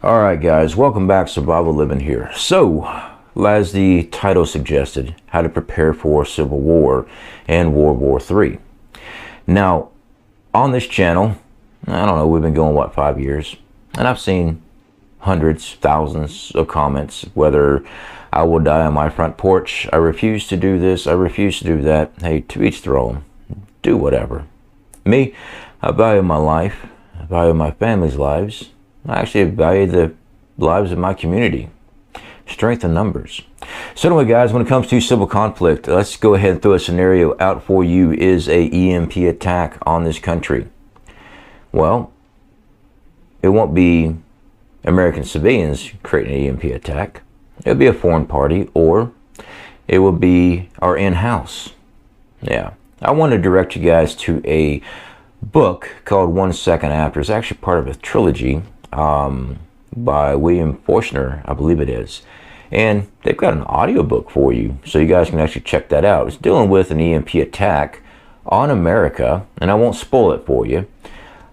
Alright guys, welcome back. Survival Living here. So, as the title suggested, how to prepare for Civil War and World War III. Now, on this channel, I don't know, we've been going, what, 5 years? And I've seen hundreds, thousands of comments, whether I will die on my front porch, I refuse to do this, I refuse to do that. Hey, to each their own. Do whatever. Me, I value my life, I value my family's lives. I actually value the lives of my community. Strength in numbers. So anyway guys, when it comes to civil conflict, let's go ahead and throw a scenario out for you. Is a EMP attack on this country? Well, it won't be American civilians creating an EMP attack. It'll be a foreign party, or it will be our in-house. Yeah. I want to direct you guys to a book called 1 Second After. It's actually part of a trilogy by William Forstner, I believe it is. And they've got an audiobook for you, so you guys can actually check that out. It's dealing with an EMP attack on America, and I won't spoil it for you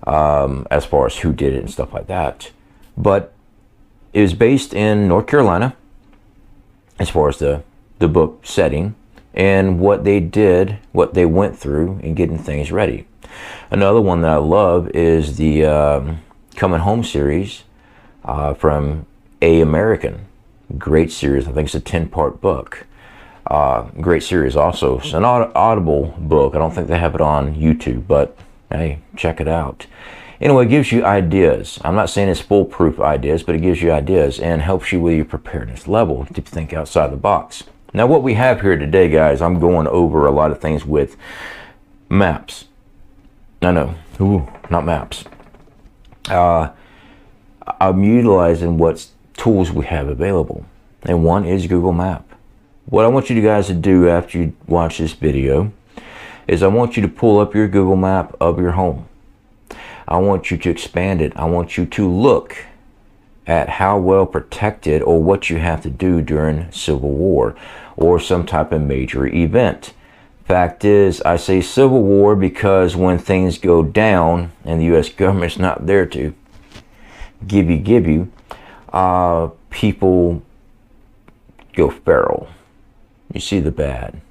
as far as who did it and stuff like that. But it was based in North Carolina as far as the book setting and what they did, what they went through in getting things ready. Another one that I love is the Coming Home series from A American. Great series. I think it's a 10-part book. Great series also. It's an audible book. I don't think they have it on YouTube, but hey, check it out. Anyway, it gives you ideas. I'm not saying it's foolproof ideas, but it gives you ideas and helps you with your preparedness level to think outside the box. Now, what we have here today, guys, I'm going over a lot of things with maps. No, not maps. I'm utilizing what tools we have available, and one is Google Map. What I want you guys to do after you watch this video is I want you to pull up your Google Map of your home. I want you to expand it. I want you to look at how well protected or what you have to do during Civil War or some type of major event. Fact is, I say Civil War because when things go down and the U.S. government's not there to give you, people go feral. You see the bad.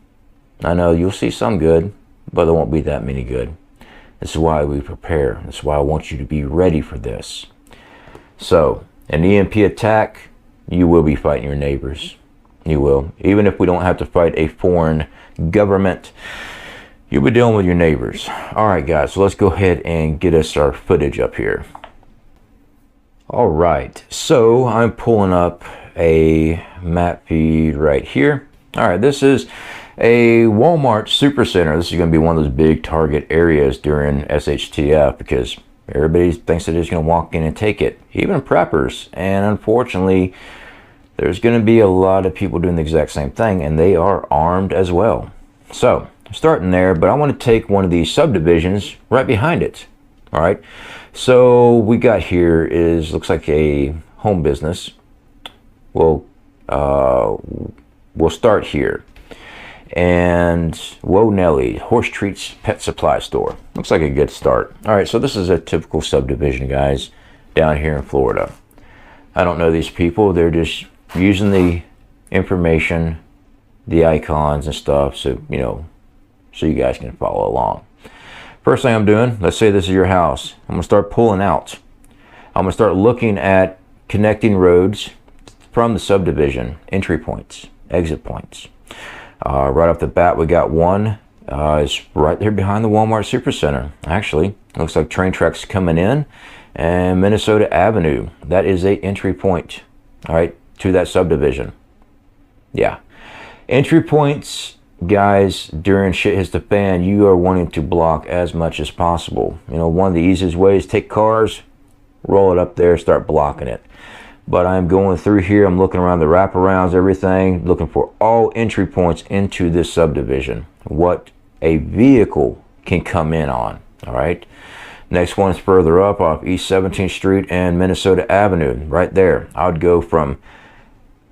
I know you'll see some good, but there won't be that many good. This is why we prepare. This is why I want you to be ready for this. So, an EMP attack, you will be fighting your neighbors. You will. Even if we don't have to fight a foreign government, you'll be dealing with your neighbors. Alright guys, so let's go ahead and get us our footage up here. Alright, so I'm pulling up a map feed right here. Alright, this is a Walmart Supercenter. This is going to be one of those big target areas during SHTF because everybody thinks that it's going to walk in and take it, even preppers. And unfortunately, there's going to be a lot of people doing the exact same thing, and they are armed as well. So, starting there, but I want to take one of these subdivisions right behind it. All right, so we got here is, looks like a home business. We'll start here. And Whoa Nelly, Horse Treats Pet Supply Store. Looks like a good start. All right, so this is a typical subdivision, guys, down here in Florida. I don't know these people. They're just using the information, the icons and stuff, so you know, so you guys can follow along. First thing I'm doing, let's say this is your house. I'm gonna start pulling out. I'm gonna start looking at connecting roads from the subdivision, entry points, exit points. Right off the bat, we got one. It's right there behind the Walmart Supercenter. Actually, looks like train tracks coming in, and Minnesota Avenue. That is a entry point, all right, to that subdivision. Yeah, entry points, guys. During shit hits the fan, you are wanting to block as much as possible. You know, one of the easiest ways: take cars, roll it up there, start blocking it. But I'm going through here, I'm looking around the wraparounds, everything, looking for all entry points into this subdivision. What a vehicle can come in on, all right? Next one is further up off East 17th Street and Minnesota Avenue, right there. I would go from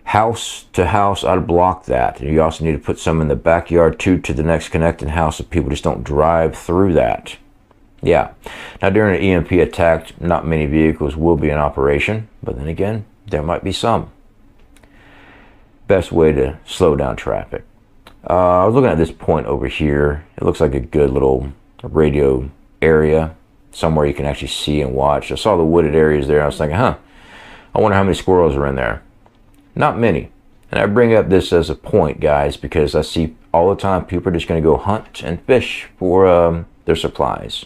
house to house, I'd block that. And you also need to put some in the backyard too to the next connecting house so people just don't drive through that. Yeah. Now during an EMP attack, not many vehicles will be in operation, but then again, there might be some. Best way to slow down traffic. I was looking at this point over here. It looks like a good little radio area, somewhere you can actually see and watch. I saw the wooded areas there. I was thinking, I wonder how many squirrels are in there. Not many. And I bring up this as a point, guys, because I see all the time people are just going to go hunt and fish for their supplies.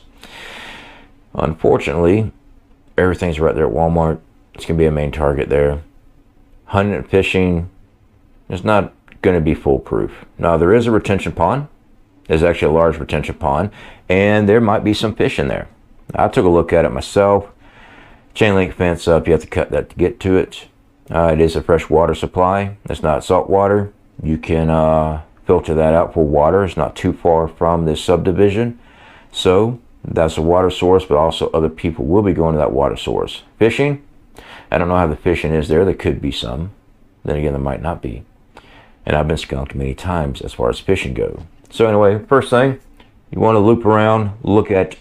Unfortunately, everything's right there at Walmart. It's going to be a main target there. Hunting and fishing is not going to be foolproof. Now, there is a retention pond. There's actually a large retention pond, and there might be some fish in there. I took a look at it myself. Chain link fence up, you have to cut that to get to it. It is a fresh water supply. It's not salt water. You can filter that out for water. It's not too far from this subdivision. So that's a water source, but also other people will be going to that water source. Fishing, I don't know how the fishing is there. There could be some. Then again, there might not be. And I've been skunked many times as far as fishing go. So anyway, first thing, you want to loop around, look at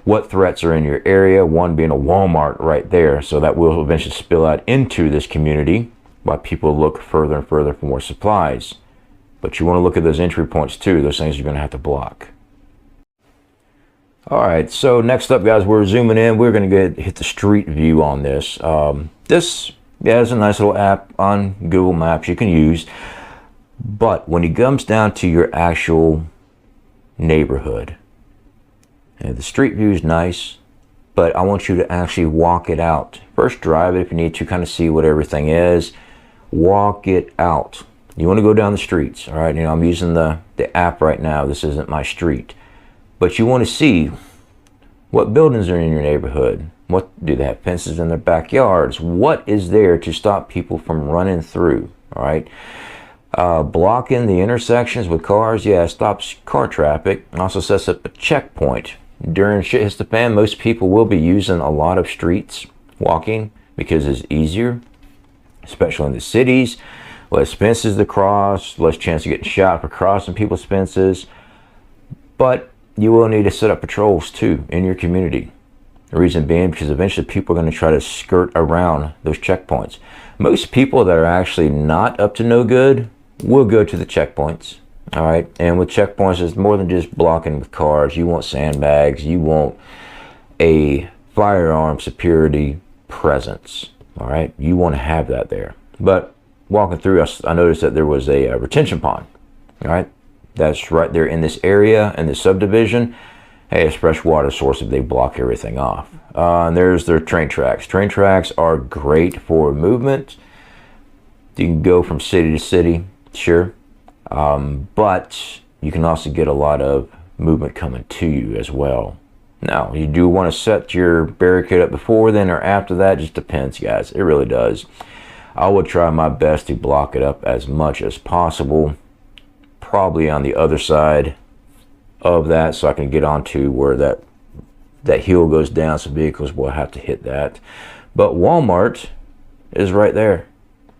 what threats are in your area. One being a Walmart right there. So that will eventually spill out into this community while people look further and further for more supplies. But you want to look at those entry points too. Those things you're going to have to block. All right, so next up, guys, we're zooming in. We're going to hit the street view on this. This is a nice little app on Google Maps you can use. But when it comes down to your actual neighborhood, and the street view is nice, but I want you to actually walk it out. First, drive it if you need to, kind of see what everything is. Walk it out. You want to go down the streets, all right? You know, I'm using the app right now. This isn't my street. But you want to see what buildings are in your neighborhood. What do they have fences in their backyards? What is there to stop people from running through, all right? Blocking the intersections with cars, yeah, stops car traffic. It also sets up a checkpoint. During shit hits the fan, most people will be using a lot of streets walking because it's easier, especially in the cities. Less fences to cross, less chance of getting shot for crossing people's fences. But you will need to set up patrols too in your community. The reason being because eventually people are going to try to skirt around those checkpoints. Most people that are actually not up to no good will go to the checkpoints. All right, and with checkpoints, it's more than just blocking with cars. You want sandbags. You want a firearm security presence. All right, you want to have that there. But walking through, I noticed that there was a retention pond. All right, that's right there in this area, in this subdivision. Hey, it's fresh water source if they block everything off. And there's their train tracks. Train tracks are great for movement. You can go from city to city, sure. But you can also get a lot of movement coming to you as well. Now, you do want to set your barricade up before then or after that. Just depends, guys. It really does. I would try my best to block it up as much as possible. Probably on the other side of that, so I can get onto where that hill goes down, so vehicles will have to hit that. But Walmart is right there.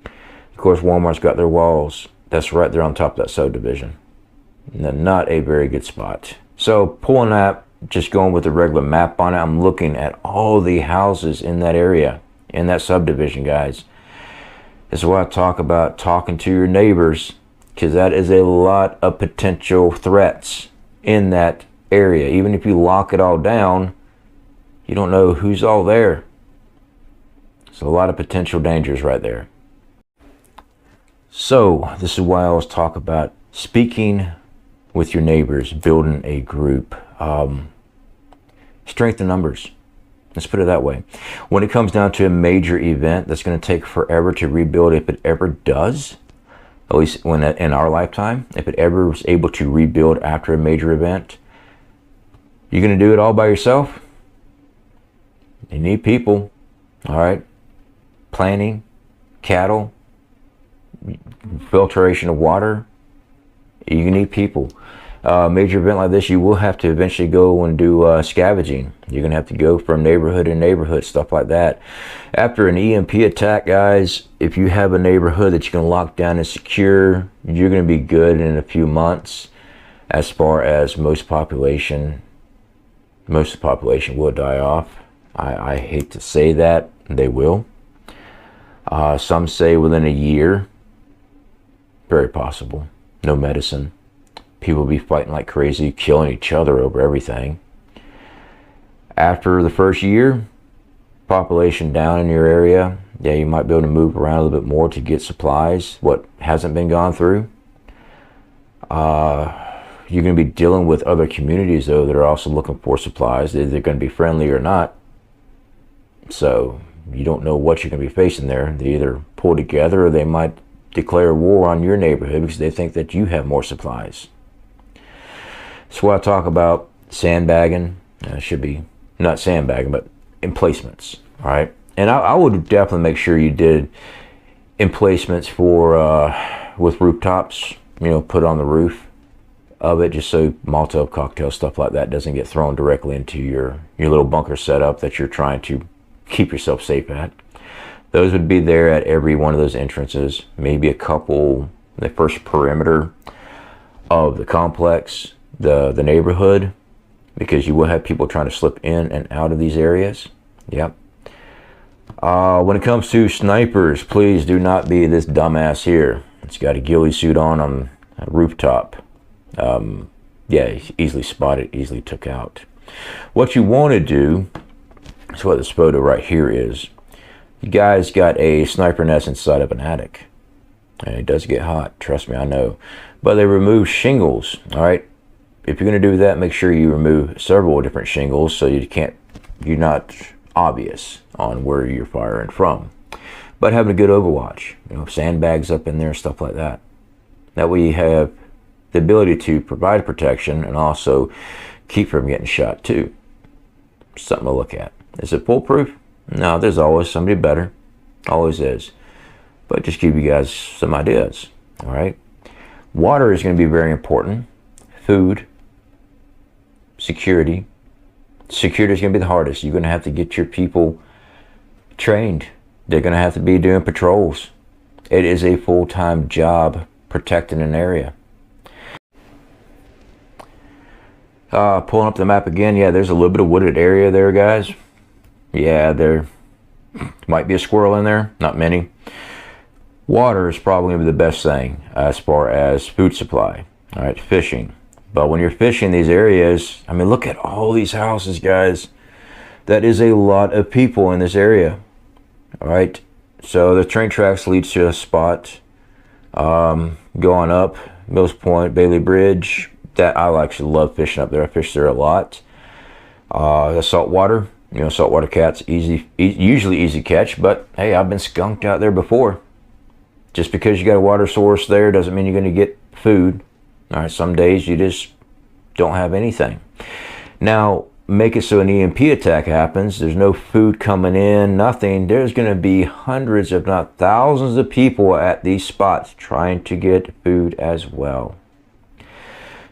Of course, Walmart's got their walls. That's right there on top of that subdivision. Not a very good spot. So pulling that, just going with the regular map on it, I'm looking at all the houses in that area, in that subdivision, guys. This is why I talk about talking to your neighbors, because that is a lot of potential threats in that area. Even if you lock it all down, you don't know who's all there. So a lot of potential dangers right there. So this is why I always talk about speaking with your neighbors, building a group. Strength in numbers. Let's put it that way. When it comes down to a major event that's going to take forever to rebuild, if it ever does, at least when in our lifetime, if it ever was able to rebuild after a major event, you're going to do it all by yourself? You need people, all right? Planning, cattle, filtration of water. You need people. Major event like this, you will have to eventually go and do scavenging. You're going to have to go from neighborhood to neighborhood, stuff like that. After an EMP attack, guys, if you have a neighborhood that you can lock down and secure, you're going to be good in a few months. As far as most population, most of the population will die off. I hate to say that, they will. Some say within a year. Very possible. No medicine. People will be fighting like crazy, killing each other over everything. After the first year, population down in your area, yeah, you might be able to move around a little bit more to get supplies, what hasn't been gone through. You're going to be dealing with other communities, though, that are also looking for supplies. They're going to be friendly or not. So you don't know what you're going to be facing there. They either pull together or they might declare war on your neighborhood because they think that you have more supplies. That's why I talk about sandbagging. Should be not sandbagging, but emplacements. All right. And I would definitely make sure you did emplacements for with rooftops, you know, put on the roof of it, just so Molotov cocktail stuff like that doesn't get thrown directly into your little bunker setup that you're trying to keep yourself safe at. Those would be there at every one of those entrances, maybe a couple in the first perimeter of the complex, the neighborhood, because you will have people trying to slip in and out of these areas. Yep. When it comes to snipers, please do not be this dumbass here. It's got a ghillie suit on a rooftop. Yeah, easily spotted, easily took out. What you want to do is what this photo right here is. You guys got a sniper nest inside of an attic. And it does get hot, trust me, I know. But they remove shingles, all right? If you're going to do that, make sure you remove several different shingles so you're not obvious on where you're firing from. But having a good overwatch, you know, sandbags up in there, stuff like that. That way you have the ability to provide protection and also keep from getting shot too. Something to look at. Is it foolproof? No, there's always somebody better. Always is. But just give you guys some ideas. All right. Water is going to be very important. Food. Security. Security is going to be the hardest. You're going to have to get your people trained. They're going to have to be doing patrols. It is a full-time job protecting an area. Pulling up the map again. Yeah, there's a little bit of wooded area there, guys. Yeah, there might be a squirrel in there. Not many. Water is probably going to be the best thing as far as food supply. All right, fishing. But when you're fishing these areas, I mean, look at all these houses, guys. That is a lot of people in this area. All right. So the train tracks leads to a spot going up Mills Point, Bailey Bridge. That I actually love fishing up there. I fish there a lot. The saltwater, you know, saltwater cats, usually easy catch. But hey, I've been skunked out there before. Just because you got a water source there doesn't mean you're going to get food. All right, some days you just don't have anything. Now, make it so an EMP attack happens. There's no food coming in, nothing. There's going to be hundreds, if not thousands of people at these spots trying to get food as well.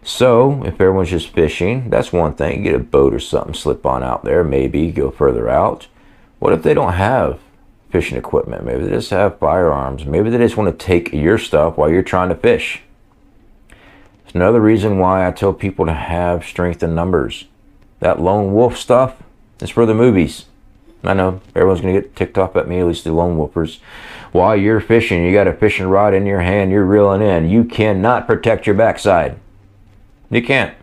So, if everyone's just fishing, that's one thing. Get a boat or something, slip on out there, maybe go further out. What if they don't have fishing equipment? Maybe they just have firearms. Maybe they just want to take your stuff while you're trying to fish. It's another reason why I tell people to have strength in numbers. That lone wolf stuff is for the movies. I know everyone's going to get ticked off at me, at least the lone wolfers. While you're fishing, you got a fishing rod in your hand, you're reeling in. You cannot protect your backside. You can't.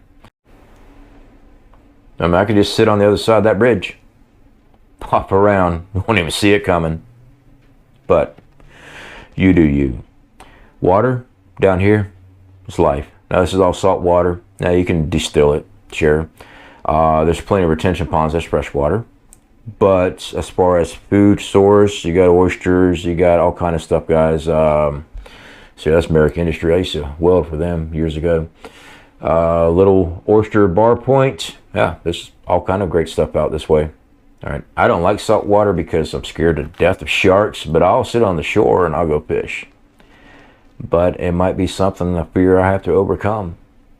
I mean, I could just sit on the other side of that bridge. Pop around. You won't even see it coming. But you do you. Water down here is life. Now this is all salt water. Now you can distill it, sure. There's plenty of retention ponds, that's fresh water. But as far as food source, you got oysters, you got all kind of stuff, guys. So that's American industry. I used to weld for them years ago. Little oyster bar point. Yeah, there's all kind of great stuff out this way. All right, I don't like salt water because I'm scared to death of sharks, but I'll sit on the shore and I'll go fish. But it might be something, I fear I have to overcome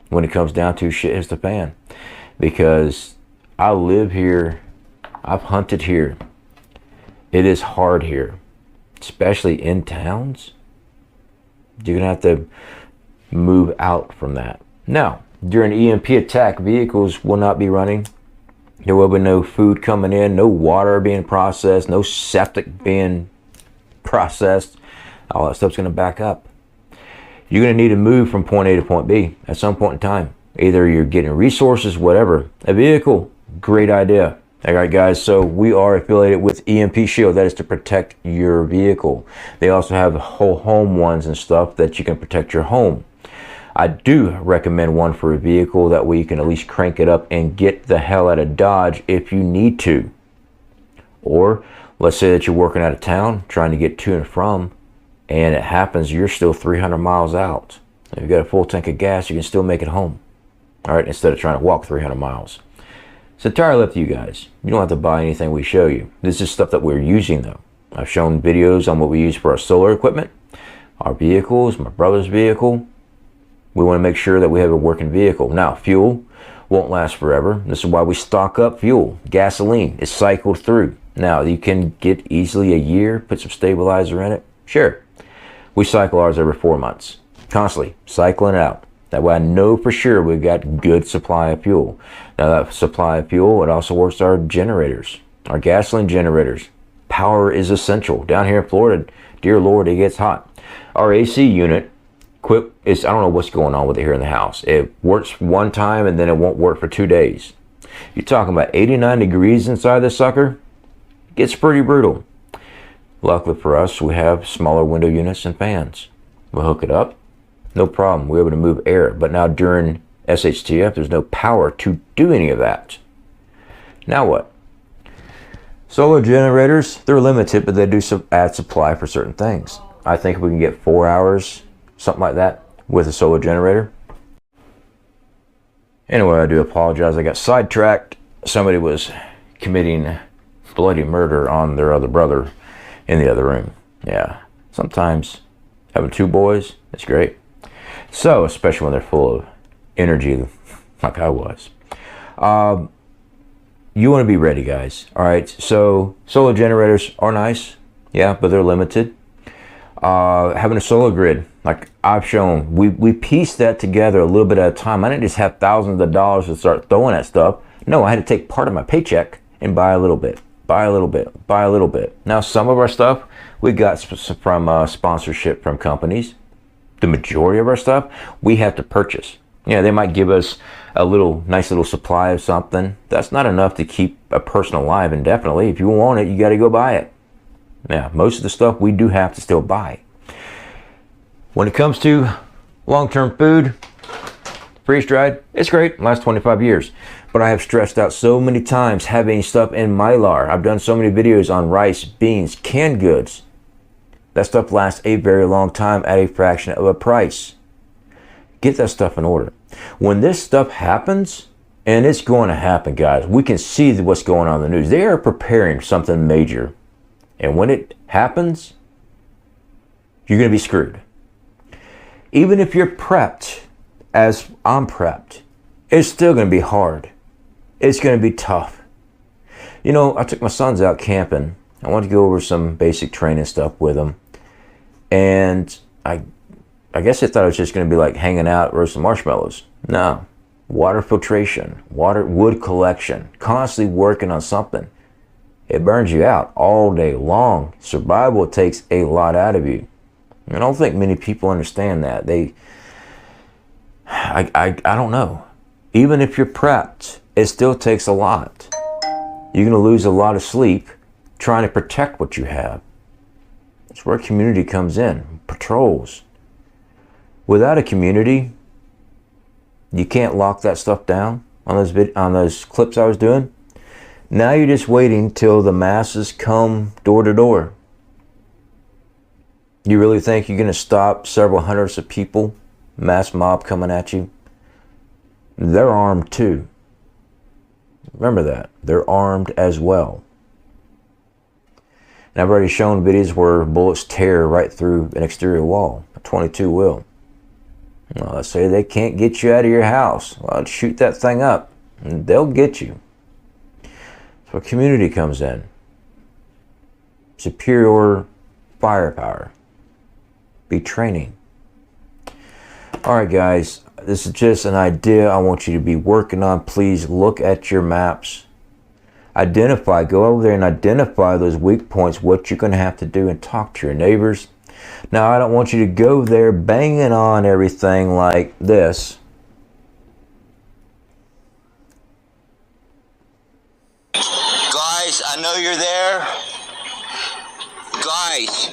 when it comes down to shit hits the fan. Because I live here, I've hunted here. It is hard here, especially in towns. You're gonna have to move out from that. Now, during EMP attack, vehicles will not be running. There will be no food coming in, no water being processed, no septic being processed. All that stuff's going to back up. You're going to need to move from point A to point B at some point in time. Either you're getting resources, whatever. A vehicle, great idea. All right, guys, so we are affiliated with EMP Shield. That is to protect your vehicle. They also have whole home ones and stuff that you can protect your home. I do recommend one for a vehicle. That way you can at least crank it up and get the hell out of Dodge if you need to. Or let's say that you're working out of town, trying to get to and from, and it happens you're still 300 miles out. If you've got a full tank of gas, you can still make it home. All right, instead of trying to walk 300 miles. It's entirely up to you guys. You don't have to buy anything we show you. This is stuff that we're using though. I've shown videos on what we use for our solar equipment, our vehicles, my brother's vehicle. We want to make sure that we have a working vehicle. Now, fuel won't last forever. This is why we stock up fuel. Gasoline is cycled through. Now, you can get easily a year, put some stabilizer in it. Sure. We cycle ours every 4 months. Constantly cycling it out. That way I know for sure we've got good supply of fuel. Now that supply of fuel, it also works our generators, our gasoline generators. Power is essential. Down here in Florida, dear Lord, it gets hot. Our AC unit, I don't know what's going on with it here in the house. It works one time and then it won't work for 2 days. You're talking about 89 degrees inside this sucker. It gets pretty brutal. Luckily for us, we have smaller window units and fans. We'll hook it up. No problem. We're able to move air. But now during SHTF, there's no power to do any of that. Now what? Solar generators, they're limited, but they do add supply for certain things. I think we can get 4 hours, something like that, with a solar generator. Anyway, I do apologize. I got sidetracked. Somebody was committing bloody murder on their other brother in the other room. Yeah. Sometimes having 2 boys, it's great. So, especially when they're full of energy like I was. You want to be ready, guys. All right, so solar generators are nice. Yeah, but they're limited. Having a solar grid, like I've shown, we pieced that together a little bit at a time. I didn't just have thousands of dollars to start throwing at stuff. No, I had to take part of my paycheck and buy a little bit, buy a little bit, buy a little bit. Now, some of our stuff we got from sponsorship from companies. The majority of our stuff we have to purchase. Yeah, they might give us a nice little supply of something. That's not enough to keep a person alive indefinitely. If you want it, you got to go buy it. Now, most of the stuff we do have to still buy. When it comes to long-term food, freeze-dried, it's great. Last 25 years. But I have stressed out so many times having stuff in Mylar. I've done so many videos on rice, beans, canned goods. That stuff lasts a very long time at a fraction of a price. Get that stuff in order. When this stuff happens, and it's going to happen, guys, we can see what's going on in the news. They are preparing something major. And when it happens, you're going to be screwed. Even if you're prepped, as I'm prepped, it's still going to be hard. It's going to be tough. You know, I took my sons out camping. I wanted to go over some basic training stuff with them. And I guess they thought it was just going to be like hanging out, roasting marshmallows. No. Water filtration, wood collection, constantly working on something. It burns you out all day long. Survival takes a lot out of you. I don't think many people understand that. I don't know. Even if you're prepped, it still takes a lot. You're going to lose a lot of sleep trying to protect what you have. That's where community comes in. Patrols. Without a community, you can't lock that stuff down on those clips I was doing. Now you're just waiting till the masses come door to door. You really think you're going to stop several hundreds of people, mass mob coming at you? They're armed too. Remember that. They're armed as well. And I've already shown videos where bullets tear right through an exterior wall, a 22 will. Well, let's say they can't get you out of your house. Well, shoot that thing up and they'll get you. That's where community comes in. Superior firepower. Be training. Alright guys, this is just an idea I want you to be working on. Please look at your maps. Go over there and identify those weak points, what you're going to have to do, and talk to your neighbors. Now, I don't want you to go there banging on everything like this. Guys, I know you're there. Guys,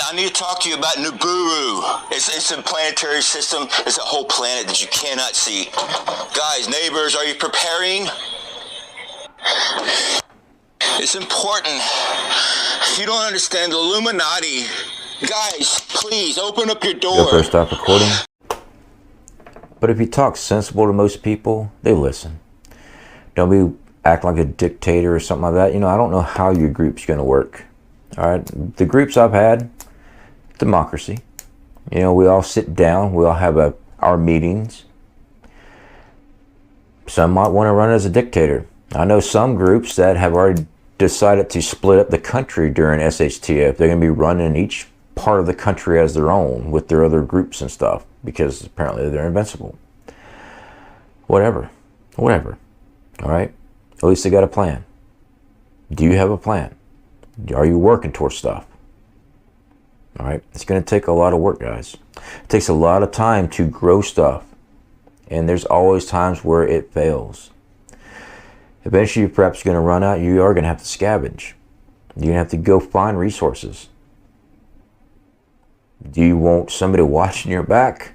I need to talk to you about Nibiru. It's a planetary system. It's a whole planet that you cannot see. Guys, neighbors, are you preparing? It's important. If you don't understand the Illuminati, guys, please open up your door. Go first, stop recording. But if you talk sensible to most people, they listen. Don't be act like a dictator or something like that. You know, I don't know how your group's going to work. All right, the groups I've had, democracy. You know, we all sit down. We all have our meetings. Some might want to run as a dictator. I know some groups that have already decided to split up the country during SHTF. They're going to be running each part of the country as their own with their other groups and stuff because apparently they're invincible. Whatever. All right? At least they got a plan. Do you have a plan? Are you working towards stuff? All right? It's going to take a lot of work, guys. It takes a lot of time to grow stuff. And there's always times where it fails. Eventually, you're perhaps going to run out. You are going to have to scavenge. You're going to have to go find resources. Do you want somebody watching your back?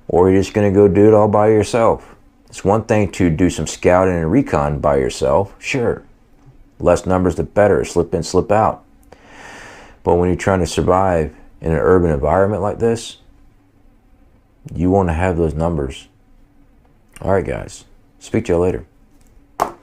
Or are you just going to go do it all by yourself? It's one thing to do some scouting and recon by yourself. Sure. Less numbers, the better. Slip in, slip out. But when you're trying to survive in an urban environment like this, you want to have those numbers. All right, guys. Speak to you later.